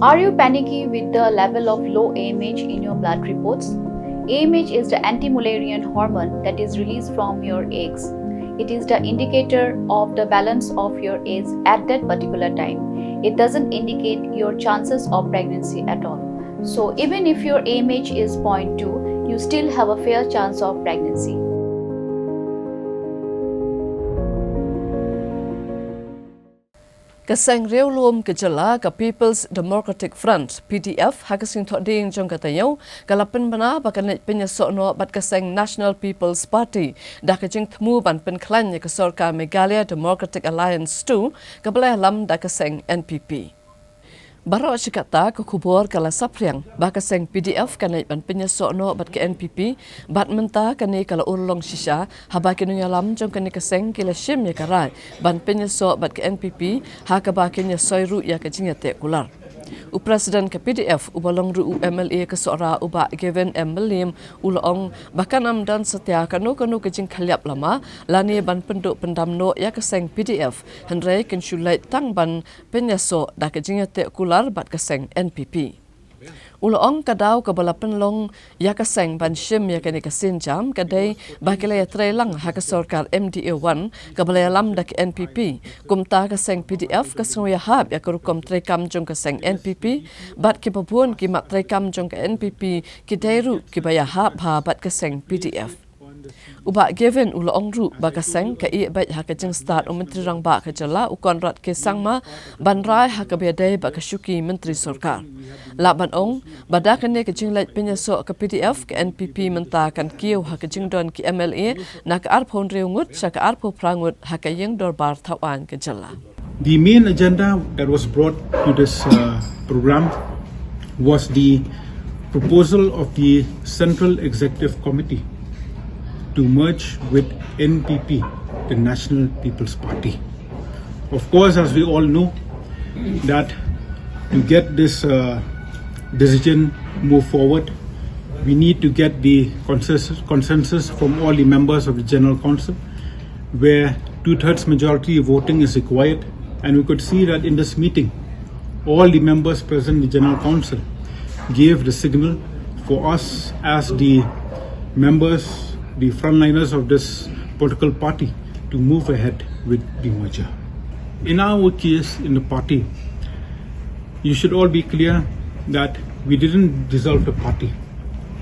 Are you panicky with the level of low AMH in your blood reports? AMH is the anti-Mullerian hormone that is released from your eggs. It is the indicator of the balance of your eggs at that particular time. It doesn't indicate your chances of pregnancy at all. So even if your AMH is 0.2, you still have a fair chance of pregnancy. Kaseng reulum kejala ka People's Democratic Front PDF hakasing thoding jong katayo kalapen bana bakanet Pyniasoh no bat kaseng National People's Party dah kajing temu ban penklan ya kesorka Meghalaya Democratic Alliance 2 kabelai lam dah kaseng NPP. Baro sikata ke kubur kala sapriang bakaseng PDF kanai ban Pyniasoh no bat ke NPP bat menta kani kala urlong sisa habakin nyalam jong kani kaseng kila shim ya karai ban Pyniasoh bat ke NPP ha ka bakin ya soiru ya kajing ya te kular. Presiden ke PDF ubalong ru MLA ke sora uba given William ulong bahkan amdan setia kanu kejing khaliap lama lani ban penduk pendamno ya keseng PDF hendrai kensulai tang ban Pyniasoh dah kejing te kular bat keseng NPP. Ulong kadau ke bala penlong ya kaseng ban shim ya kani kasin jam kadai bakilaya trelang ha ka sarkar MDA1 ke bala lam dak NPP kumta kaseng PDF kasung ya hab ya kerukom trekam jong kaseng NPP bat ki babun ki mat trekam jong ke NPP ki dairu ki baya hab ha bat kaseng PDF. Uba given ulong ru bakaseng ka I baik ha kajing start menteri rang ba kajala ukon rat ke sangma banrai ha ka bedai ba kasyuki menteri sarkar. Laban ong badak ne kajing lait Pyniasoh ke PDF ke NPP mentakan kiu ha kajing don ki MLA nak arphon reungut sa ka arpho prangut ha ka yeng dorbar thawan kajala. The main agenda that was brought to this program was the proposal of the Central Executive Committee to merge with NPP, the National People's Party. Of course, as we all know, that to get this decision move forward, we need to get the consensus from all the members of the General Council, where 2/3 majority voting is required. And we could see that in this meeting, all the members present in the General Council gave the signal for us as the members, the frontliners of this political party, to move ahead with the merger. In our case in the party, you should all be clear that we didn't dissolve the party.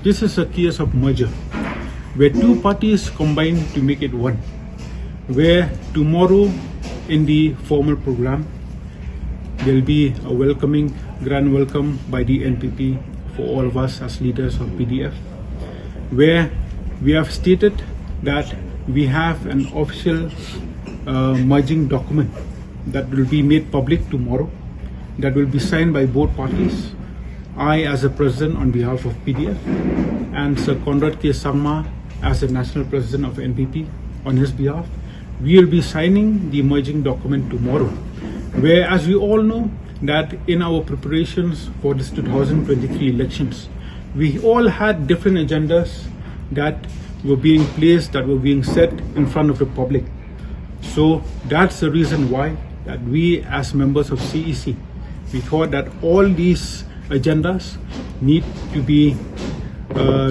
This is a case of merger, where two parties combine to make it one, where tomorrow in the formal program, there will be a welcoming, grand welcome by the NPP for all of us as leaders of PDF, where we have stated that we have an official merging document that will be made public tomorrow, that will be signed by both parties. I as a president on behalf of PDF and Sir Conrad K. Sangma as the national president of NPP on his behalf. We will be signing the merging document tomorrow, where, as we all know, that in our preparations for this 2023 elections, we all had different agendas that were being placed, that were being set in front of the public. So that's the reason why that we as members of CEC, we thought that all these agendas need to be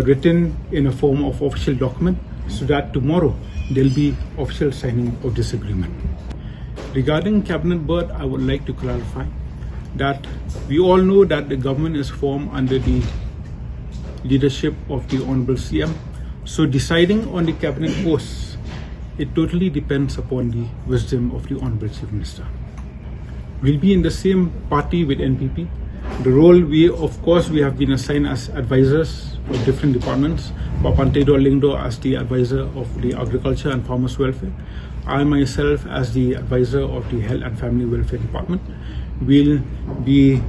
written in a form of official document so that tomorrow there'll be official signing of this agreement. Regarding Cabinet Bird, I would like to clarify that we all know that the government is formed under the leadership of the Honorable CM. So deciding on the cabinet posts, it totally depends upon the wisdom of the Honorable Chief Minister. We'll be in the same party with NPP. The role we have been assigned as advisors of different departments. Papante Lingdo as the advisor of the Agriculture and Farmers Welfare. I myself as the advisor of the Health and Family Welfare Department will be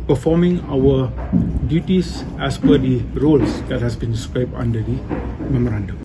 performing our duties as per the roles that has been described under the memorandum.